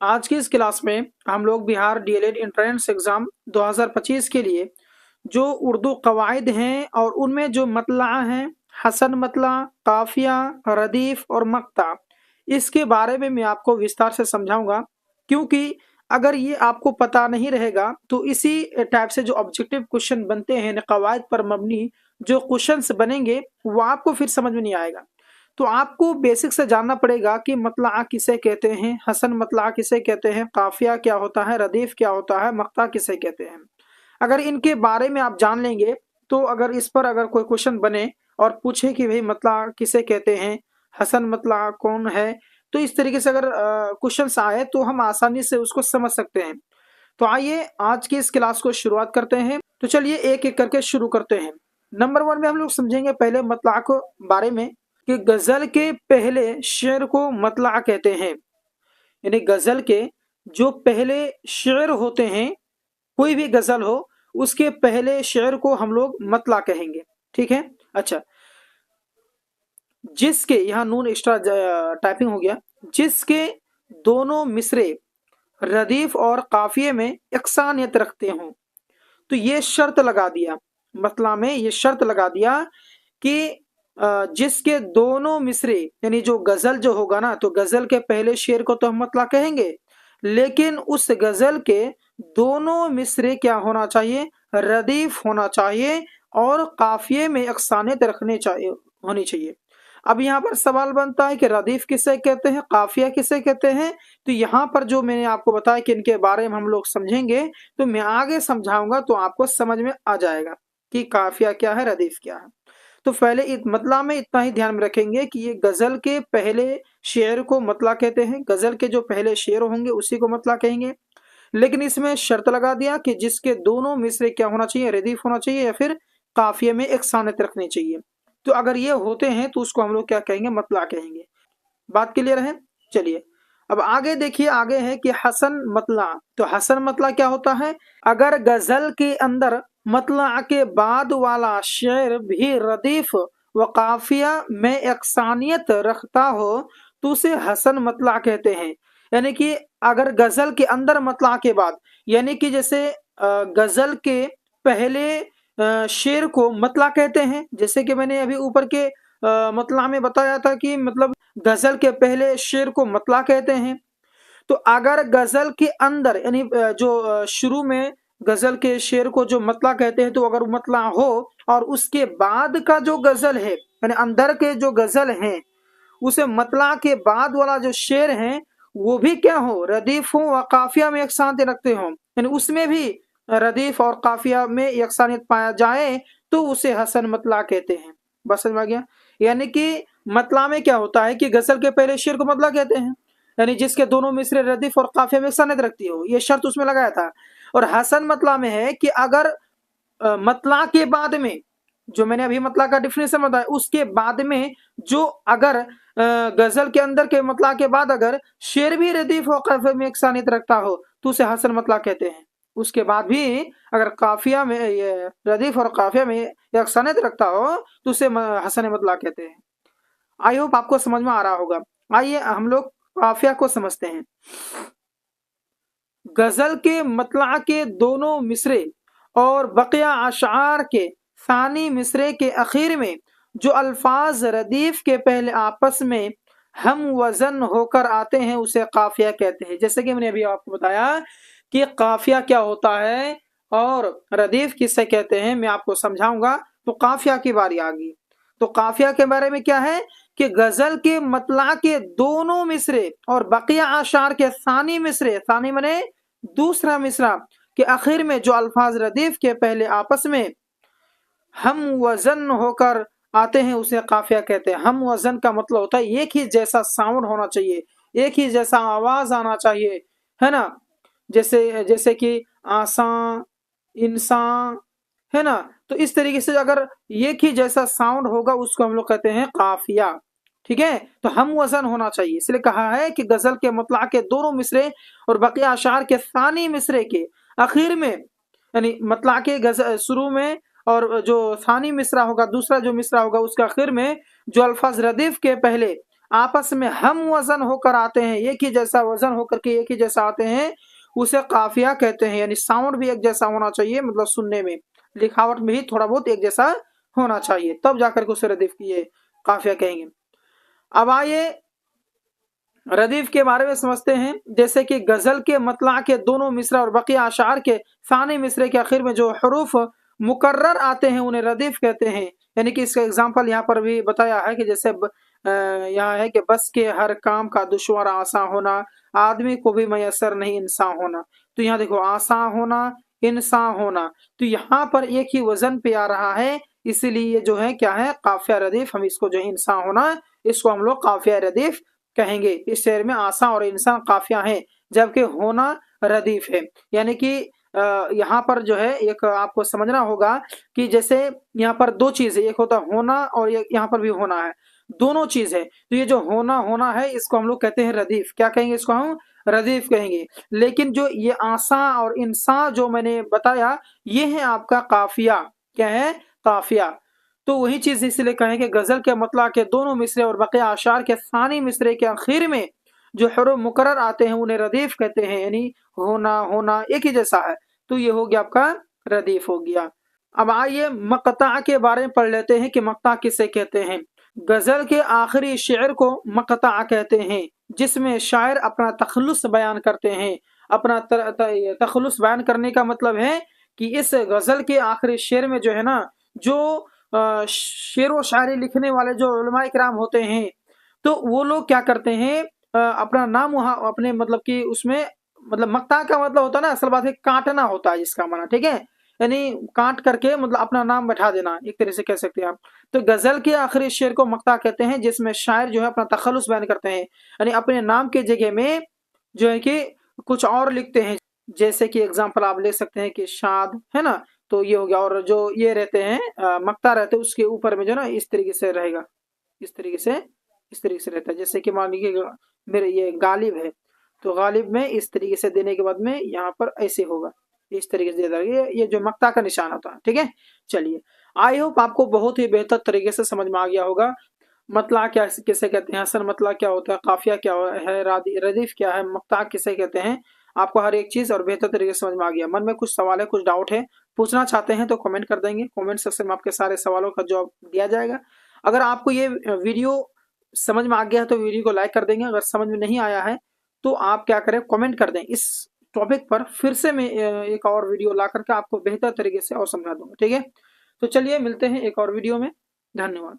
आज की इस क्लास में हम लोग बिहार डीएलएड एंट्रेंस एग्ज़ाम 2025 के लिए जो उर्दू कवायद हैं और उनमें जो मतला हैं, हसन मतला, काफिया, रदीफ और मक्ता, इसके बारे में मैं आपको विस्तार से समझाऊंगा। क्योंकि अगर ये आपको पता नहीं रहेगा तो इसी टाइप से जो ऑब्जेक्टिव क्वेश्चन बनते हैं कवायद पर मबनी जो क्वेश्चंस बनेंगे वो आपको फिर समझ में नहीं आएगा। तो आपको बेसिक से जानना पड़ेगा कि मतला किसे कहते हैं, हसन मतला किसे कहते हैं, काफिया क्या होता है, रदीफ क्या होता है, मक्ता किसे कहते हैं। अगर इनके बारे में आप जान लेंगे तो अगर इस पर अगर कोई क्वेश्चन बने और पूछे कि भाई मतला किसे कहते हैं, हसन मतला कौन है, तो इस तरीके से अगर क्वेश्चन आए तो हम आसानी से उसको समझ सकते हैं। तो आइए आज की इस क्लास को शुरुआत करते हैं। तो चलिए एक एक करके शुरू करते हैं। नंबर 1 में हम लोग समझेंगे पहले मतला को बारे में कि गजल के पहले शेर को मतला कहते हैं। यानी गजल के जो पहले शेर होते हैं, कोई भी गजल हो उसके पहले शेर को हम लोग मतला कहेंगे। ठीक है। अच्छा, जिसके यहाँ नून एक्स्ट्रा टाइपिंग हो गया, जिसके दोनों मिसरे रदीफ और काफिये में यकसानियत रखते हों। तो ये शर्त लगा दिया, मतला में ये शर्त लगा दिया कि जिसके दोनों मिसरे, यानी जो गजल जो होगा ना, तो गजल के पहले शेर को तो हम मतला कहेंगे, लेकिन उस गजल के दोनों मिसरे क्या होना चाहिए, रदीफ होना चाहिए और काफिये में यकसानियत रखने चाहिए होनी चाहिए। अब यहाँ पर सवाल बनता है कि रदीफ किसे कहते हैं, काफिया किसे कहते हैं। तो यहाँ पर जो मैंने आपको बताया कि इनके बारे में हम लोग समझेंगे, तो मैं आगे समझाऊंगा तो आपको समझ में आ जाएगा कि काफिया क्या है, रदीफ क्या है। तो पहले मतला में इतना ही ध्यान में रखेंगे कि ये गजल के पहले शेर को मतला कहते हैं, गजल के जो पहले शेर होंगे उसी को मतला कहेंगे। लेकिन इसमें शर्त लगा दिया कि जिसके दोनों मिसरे क्या होना चाहिए, रदीफ होना चाहिए या फिर काफिये में यकसानियत रखनी चाहिए। तो अगर ये होते हैं तो उसको हम लोग क्या कहेंगे, मतला कहेंगे। बात क्लियर है। चलिए अब आगे देखिए, आगे है कि हसन मतला। तो हसन मतला क्या होता है, अगर गजल के अंदर मतला के बाद वाला शेर भी रदीफ व काफिया में यकसानियत रखता हो तो उसे हसन मतला कहते हैं। यानी कि अगर गजल के अंदर मतला के बाद, यानी कि जैसे गजल के पहले शेर को मतला कहते हैं, जैसे कि मैंने अभी ऊपर के मतला में बताया था कि मतलब गजल के पहले शेर को मतला कहते हैं। तो अगर गजल के अंदर यानी जो शुरू में गजल के शेर को जो मतला कहते हैं, तो अगर मतला हो और उसके बाद का जो गजल है यानी अंदर के जो गजल हैं उसे मतला के बाद वाला जो शेर है वो भी क्या हो, रदीफ हो व काफिया में यकसानियत रखते हो, यानी उसमें भी रदीफ और काफिया में यकसानियत पाया जाए तो उसे हसन मतला कहते हैं। बस समझ में आ गया। यानी कि मतला में क्या होता है कि गजल के पहले शेर को मतला कहते हैं, यानी जिसके दोनों मिसरे रदीफ और काफिया में यकसानियत रखती हो, ये शर्त उसमें लगाया था। और हसन मतला में है कि अगर मतला के बाद में, जो मैंने अभी मतला का डिफिनेशन बताया, उसके बाद में जो अगर गजल के अंदर के मतला के बाद अगर शेर भी रदीफ और काफिया में यकसानियत रखता हो तो उसे हसन मतला कहते हैं। उसके बाद भी अगर काफिया में ये रदीफ और काफिया में यकसानियत रखता हो तो उसे हसन मतला कहते हैं। आई होप आपको समझ में आ रहा होगा। आइए हम लोग काफिया को समझते हैं। गजल के मतला के दोनों मिसरे और बकिया अशार के सानी मिसरे के आखिर में जो अल्फाज रदीफ के पहले आपस में हम वजन होकर आते हैं उसे काफिया कहते हैं। जैसे कि मैंने अभी आपको बताया कि काफिया क्या होता है और रदीफ किसे कहते हैं, मैं आपको समझाऊंगा। तो काफिया की बारी आ गई। तो काफिया के बारे में क्या है कि गजल के मतला के दोनों मिसरे और बकिया अशार के सानी मिसरे, सानी मने दूसरा मिसरा, के आखिर में जो अल्फाज रदीफ के पहले आपस में हम वजन होकर आते हैं उसे काफिया कहते हैं। हम वजन का मतलब होता है एक ही जैसा साउंड होना चाहिए, एक ही जैसा आवाज आना चाहिए, है ना। जैसे कि आसान, इंसान, है ना। तो इस तरीके से अगर एक ही जैसा साउंड होगा उसको हम लोग कहते हैं काफिया। ठीक है। तो हम वजन होना चाहिए, इसलिए कहा है कि गजल के मतला के दोनों मिसरे और बकिया अशार के सानी मिसरे के आखिर में, यानी मतला के गजल शुरू में और जो सानी मिसरा होगा, दूसरा जो मिसरा होगा उसके आखिर में जो अल्फाज रदीफ के पहले आपस में हम वजन होकर आते हैं, एक ही जैसा वजन होकर के एक ही जैसा आते हैं, उसे काफिया कहते हैं। यानी साउंड भी एक जैसा होना चाहिए, मतलब सुनने में, लिखावट में ही थोड़ा बहुत एक जैसा होना चाहिए, तब जाकर के उसे रदीफ की ये काफिया कहेंगे। अब आइए रदीफ के बारे में समझते हैं। जैसे कि गजल के मतला के दोनों मिसरे और बकिया अशार के सानी मिसरे के आखिर में जो हरूफ मुकर्रर आते हैं उन्हें रदीफ कहते हैं। यानी कि इसका एग्जाम्पल यहाँ पर भी बताया है कि जैसे यहाँ है कि बस के हर काम का दुश्वार आसान होना, आदमी को भी मैसर नहीं इंसान होना। तो यहाँ देखो आसान होना, इंसान होना, तो यहाँ पर एक ही वजन पे आ रहा है, इसीलिए जो है क्या है काफिया रदीफ। हम इसको जो है इंसान होना, इसको हम लोग काफिया रदीफ कहेंगे। इस शेर में आसा और इंसान काफिया है, जबकि होना रदीफ है। यानी कि यहाँ पर जो है एक आपको समझना होगा कि जैसे यहाँ पर दो चीज है, एक होता है होना और यहाँ पर भी होना है, दोनों चीज है। तो ये जो होना होना है इसको हम लोग कहते हैं रदीफ। क्या कहेंगे इसको? हम रदीफ कहेंगे। लेकिन जो ये आसा और इंसान जो मैंने बताया, ये है आपका काफिया। क्या है? काफिया। तो वही चीज इसलिए कहें कि गजल के मतला के दोनों मिसरे और बकिया अशार के सानी मिसरे के आखिर में जो हरूफ मुकर्रर आते हैं उन्हें रदीफ कहते हैं। यानी होना होना एक ही जैसा है, तो ये हो गया आपका रदीफ हो गया। अब आइए मकता के बारे में पढ़ लेते हैं कि मकता किसे कहते हैं। गजल के आखिरी शेर को मकता कहते हैं, जिसमें शायर अपना तखल्लुस बयान करते हैं। अपना तखल्लुस बयान करने का मतलब है कि इस गजल के आखिरी शेर में जो है ना, जो शेर व शायरी लिखने वाले जो उलमा इकराम होते हैं, तो वो लोग क्या करते हैं, अपना नाम वहाँ अपने मतलब कि उसमें, मतलब मक्ता का मतलब होता है ना, असल बात है काटना होता है इसका माना, ठीक है, यानी काट करके मतलब अपना नाम बैठा देना, एक तरह से कह सकते हैं आप। तो गजल के आखिरी शेर को मक्ता कहते हैं, जिसमें शायर जो है अपना तखल्लुस बयान करते हैं, यानी अपने नाम के जगह में जो है कि कुछ और लिखते हैं। जैसे कि एग्जाम्पल आप ले सकते हैं कि शाद है ना, तो ये हो गया। और जो ये रहते हैं मक्ता रहते हैं, उसके ऊपर में जो ना इस तरीके से रहेगा, इस तरीके से रहता है। जैसे कि मान लीजिए मेरे ये गालिब है, तो गालिब में इस तरीके से देने के बाद में यहाँ पर ऐसे होगा, इस तरीके से दे ये जो मक्ता का निशान होता है, ठीक है। चलिए, आई होप आपको बहुत ही बेहतर तरीके से समझ में आ गया होगा। मतला क्या किसे कहते हैं, हसन मतला क्या होता है, काफिया क्या है, रदीफ क्या है, मक्ता किसे कहते हैं, आपको हर एक चीज और बेहतर तरीके से समझ में आ गया। मन में कुछ सवाल है, कुछ डाउट है, पूछना चाहते हैं तो कमेंट कर देंगे। कमेंट सेक्शन में आपके सारे सवालों का जवाब दिया जाएगा। अगर आपको ये वीडियो समझ में आ गया है तो वीडियो को लाइक कर देंगे। अगर समझ में नहीं आया है तो आप क्या करें, कमेंट कर दें। इस टॉपिक पर फिर से मैं एक और वीडियो ला करके आपको बेहतर तरीके से और समझा दूंगा, ठीक है। तो चलिए मिलते हैं एक और वीडियो में। धन्यवाद।